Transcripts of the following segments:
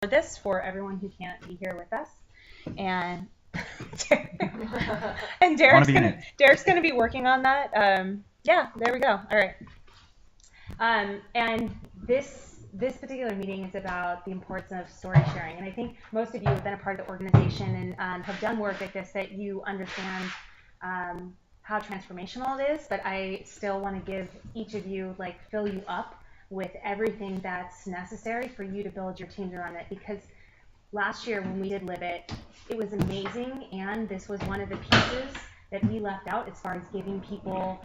this for everyone who can't be here with us. And and I want to be in it. Derek's gonna be working on that. Yeah, there we go. All right. And this particular meeting is about the importance of story sharing. And I think most of you have been a part of the organization and have done work like this, that you understand how transformational it is. But I still want to give each of you, fill you up with everything that's necessary for you to build your teams around it. Because last year when we did Live It, it was amazing, and this was one of the pieces that we left out as far as giving people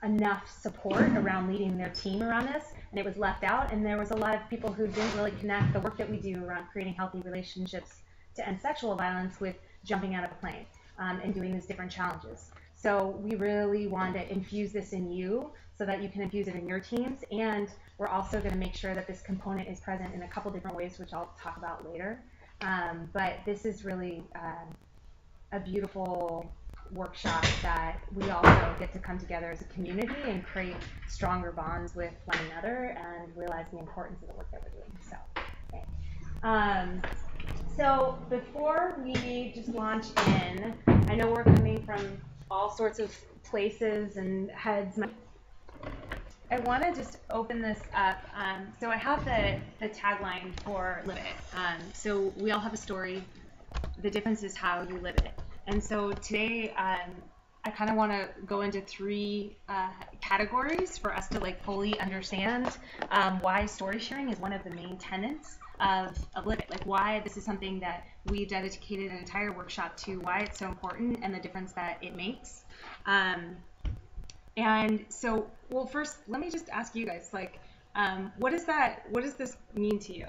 enough support around leading their team around this, and it was left out. And there was a lot of people who didn't really connect the work that we do around creating healthy relationships to end sexual violence with jumping out of a plane and doing these different challenges. So we really want to infuse this in you so that you can infuse it in your teams. And we're also going to make sure that this component is present in a couple different ways, which I'll talk about later. But this is really a beautiful workshop that we also get to come together as a community and create stronger bonds with one another and realize the importance of the work that we're doing. So, okay. So before we just launch in, I know we're coming from all sorts of places and heads. I want to just open this up. So I have the tagline for Live It. So we all have a story. The difference is how you live it. And so today, I kind of want to go into three categories for us to fully understand why story sharing is one of the main tenets of Live It. Why this is something that we dedicated an entire workshop to, why it's so important, and the difference that it makes. And so, well, first, let me just ask you guys, what does this mean to you?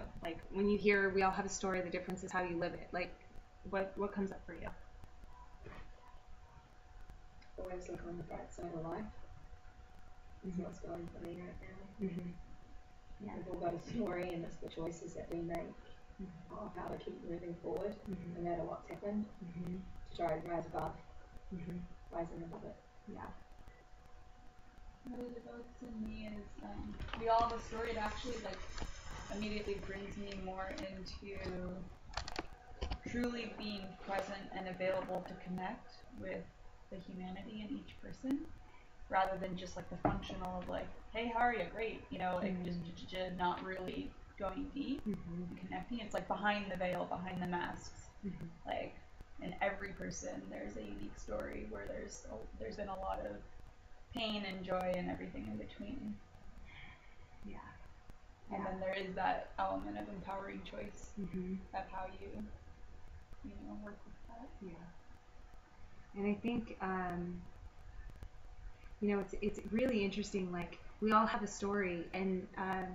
When you hear we all have a story, the difference is how you live it. What comes up for you? Always look on the bright side of life. That's what's going for me right now. Mm-hmm. Yeah. We've all got a story, and it's the choices that we make of how to keep moving forward, no matter what's happened, to try to rise above, rising above it. Yeah. What it evokes in me is we all have a story. It actually immediately brings me more into truly being present and available to connect with the humanity in each person, rather than just the functional of hey, how are you? Great, just not really going deep and connecting. It's behind the veil, behind the masks. In every person there's a unique story where there's been a lot of pain and joy and everything in between. Yeah. And then there is that element of empowering choice of how you work with that. Yeah. And I think, it's really interesting. We all have a story, and a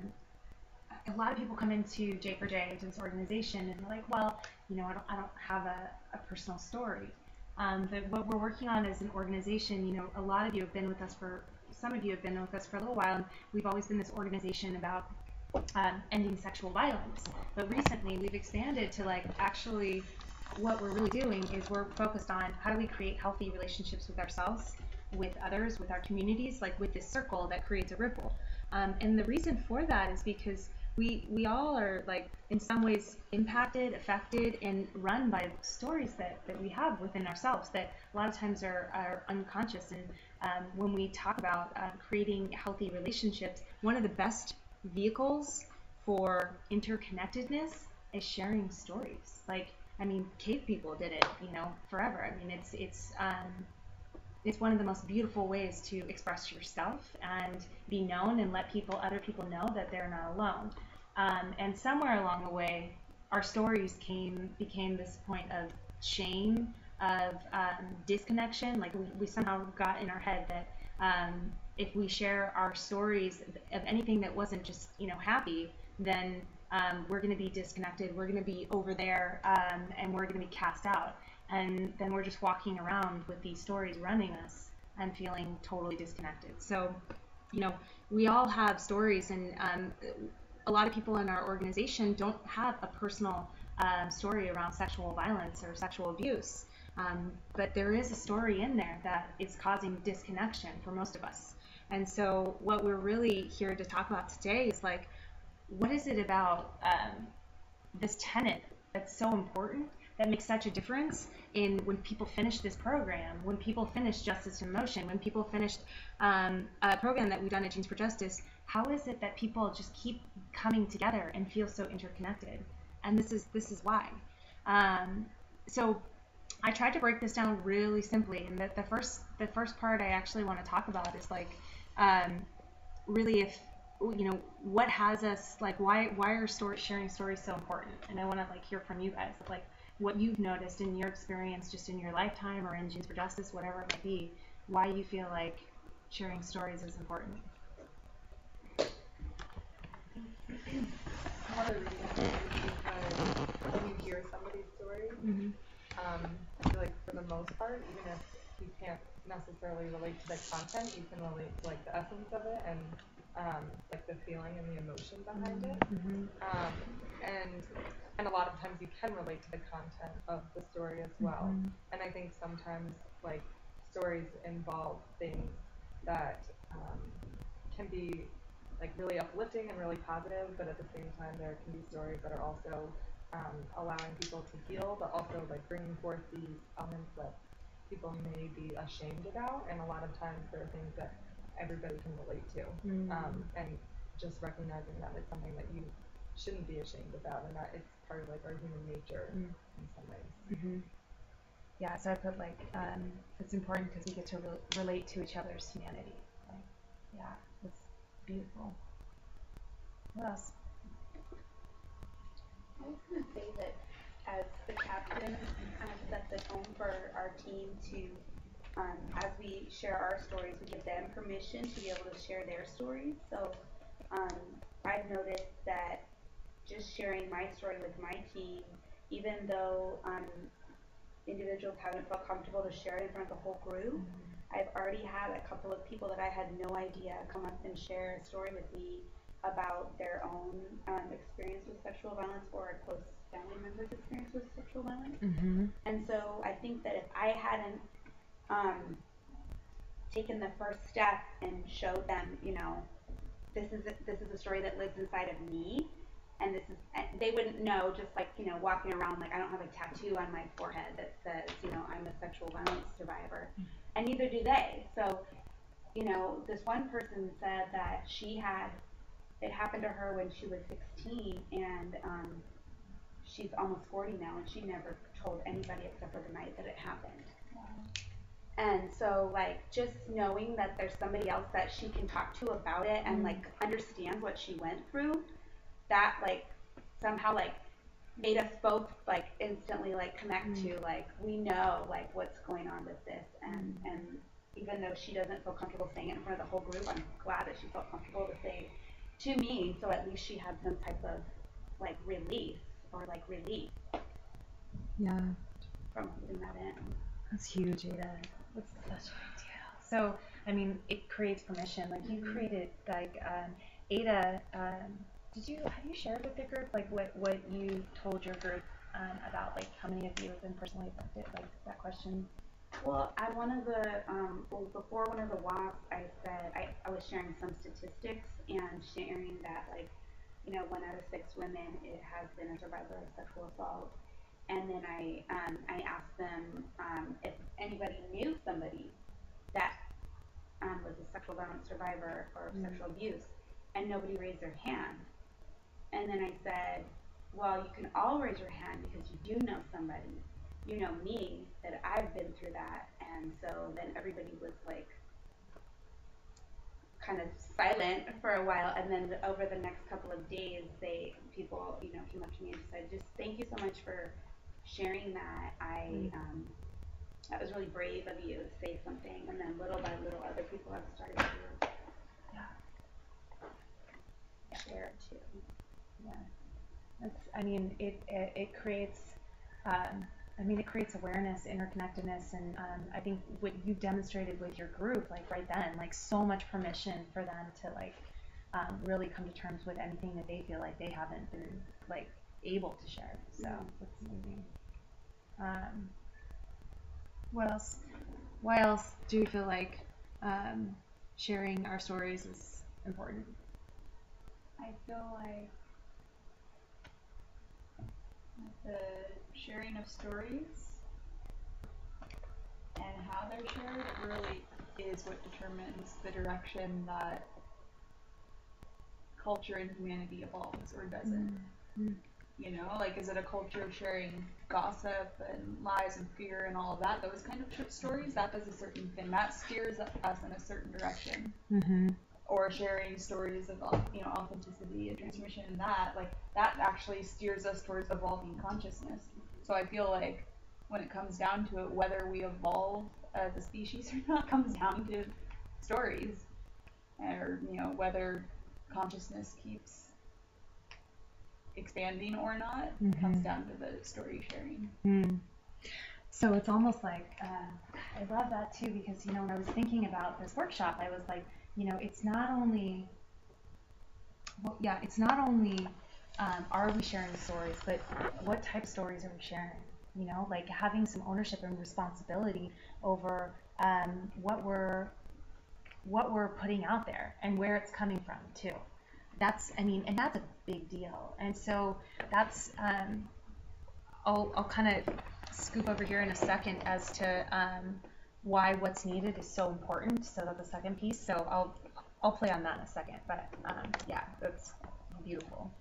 lot of people come into J4J, to this organization, and they're well, I don't have a personal story. But what we're working on as an organization, a lot of you have been with us some of you have been with us for a little while, and we've always been this organization about ending sexual violence. But recently we've expanded to actually what we're really doing is we're focused on how do we create healthy relationships with ourselves, with others, with our communities, with this circle that creates a ripple. And the reason for that is because we all are in some ways impacted, affected, and run by stories that we have within ourselves that a lot of times are unconscious. And when we talk about creating healthy relationships, one of the best vehicles for interconnectedness is sharing stories. Cave people did it, forever. It's one of the most beautiful ways to express yourself and be known and let other people know that they're not alone. And somewhere along the way, our stories became this point of shame, of disconnection. We somehow got in our head that if we share our stories of anything that wasn't just happy, then we're going to be disconnected. We're going to be over there, and we're going to be cast out. And then we're just walking around with these stories running us and feeling totally disconnected. So, we all have stories, and a lot of people in our organization don't have a personal story around sexual violence or sexual abuse. But there is a story in there that is causing disconnection for most of us. And so what we're really here to talk about today is what is it about this tenet that's so important, that makes such a difference in when people finish this program, when people finish Justice in Motion, when people finished a program that we've done at Jeans for Justice? How is it that people just keep coming together and feel so interconnected? And this is why. So I tried to break this down really simply, and the first part I actually want to talk about is like really, if what has us, like, why are sharing stories so important? And I want to like hear from you guys of like what you've noticed in your experience, just in your lifetime or in Jeans for Justice, whatever it might be, why you feel like sharing stories is important. One of the reasons is because when you hear somebody's story, I feel like for the most part, even if you can't necessarily relate to the content, you can relate to like the essence of it and like the feeling and the emotion behind it. And a lot of times you can relate to the content of the story as well. And I think sometimes like stories involve things that can be like really uplifting and really positive, but at the same time there can be stories that are also allowing people to heal, but also like bringing forth these elements that people may be ashamed about. And a lot of times there are things that everybody can relate to, and just recognizing that it's something that you shouldn't be ashamed about, and that it's part of like our human nature in some ways. Yeah, so I put like it's important because we get to relate to each other's humanity. Like, yeah, it's beautiful. What else? I was going to say that as the captain, you kind of set the tone for our team to, as we share our stories, we give them permission to be able to share their stories. So I've noticed that just sharing my story with my team, even though individuals haven't felt comfortable to share it in front of the whole group, I've already had a couple of people that I had no idea come up and share a story with me about their own experience with sexual violence or a close family member's experience with sexual violence. And so I think that if I hadn't taken the first step and showed them, this is a story that lives inside of me, and they wouldn't know, just like, walking around, like, I don't have a tattoo on my forehead that says, I'm a sexual violence survivor, and neither do they. So, this one person said that it happened to her when she was 16, and she's almost 40 now, and she never told anybody except for the night that it happened. And so, like, just knowing that there's somebody else that she can talk to about it and, like, understands what she went through, that, like, somehow, like, made us both, like, instantly, like, connect to, like, we know, like, what's going on with this. And even though she doesn't feel comfortable saying it in front of the whole group, I'm glad that she felt comfortable to say to me, so at least she had some type of, like, release or, like, relief. Yeah. From holding that in. That's huge, Ada. That's such a big deal. So, I mean, it creates permission. Like, you created, like, Ada, have you shared with the group, like, what you told your group about, like, how many of you have been personally affected, like, that question? Well, at one of the, before one of the walks, I said, I was sharing some statistics and sharing that, like, 1 out of 6 women, it has been a survivor of sexual assault. And then I asked them if anybody knew somebody that was a sexual violence survivor or sexual abuse, and nobody raised their hand. And then I said, well, you can all raise your hand because you do know somebody. You know me, that I've been through that. And so then everybody was like kind of silent for a while, and then over the next couple of days, people came up to me and said, just thank you so much for sharing that. That was really brave of you to say something. And then little by little, other people have started to share it too. Yeah, it creates it creates awareness, interconnectedness, and I think what you demonstrated with your group, like right then, like so much permission for them to like really come to terms with anything that they feel like they haven't been like able to share. So that's amazing. What else? Why else do you feel like sharing our stories is important? I feel like the sharing of stories and how they're shared really is what determines the direction that culture and humanity evolves or doesn't. You know, like, is it a culture of sharing gossip and lies and fear and all of that? Those kind of stories, that does a certain thing. That steers us in a certain direction. Or sharing stories of, you know, authenticity and transformation, and that actually steers us towards evolving consciousness. So I feel like when it comes down to it, whether we evolve as a species or not comes down to stories, or, you know, whether consciousness keeps expanding or not comes down to the story sharing. So it's almost like I love that too, because, you know, when I was thinking about this workshop, I was like, you know, it's not only are we sharing stories, but what type of stories are we sharing? You know, like having some ownership and responsibility over what we're putting out there and where it's coming from too. That's a big deal. And so that's I'll kind of scoop over here in a second as to why what's needed is so important. So that's the second piece. So I'll play on that in a second. But yeah, that's beautiful.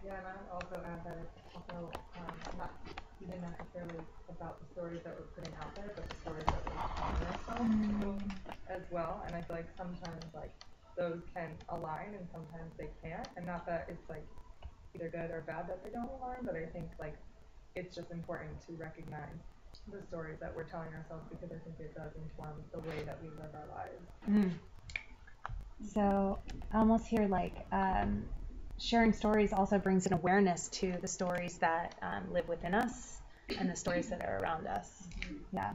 Yeah, and I would also add that it's also not even necessarily about the stories that we're putting out there, but the stories that we're telling ourselves as well. And I feel like sometimes like those can align and sometimes they can't. And not that it's like either good or bad that they don't align, but I think like it's just important to recognize the stories that we're telling ourselves, because I think it does inform the way that we live our lives. So I almost hear like sharing stories also brings an awareness to the stories that live within us and the stories that are around us. Yeah.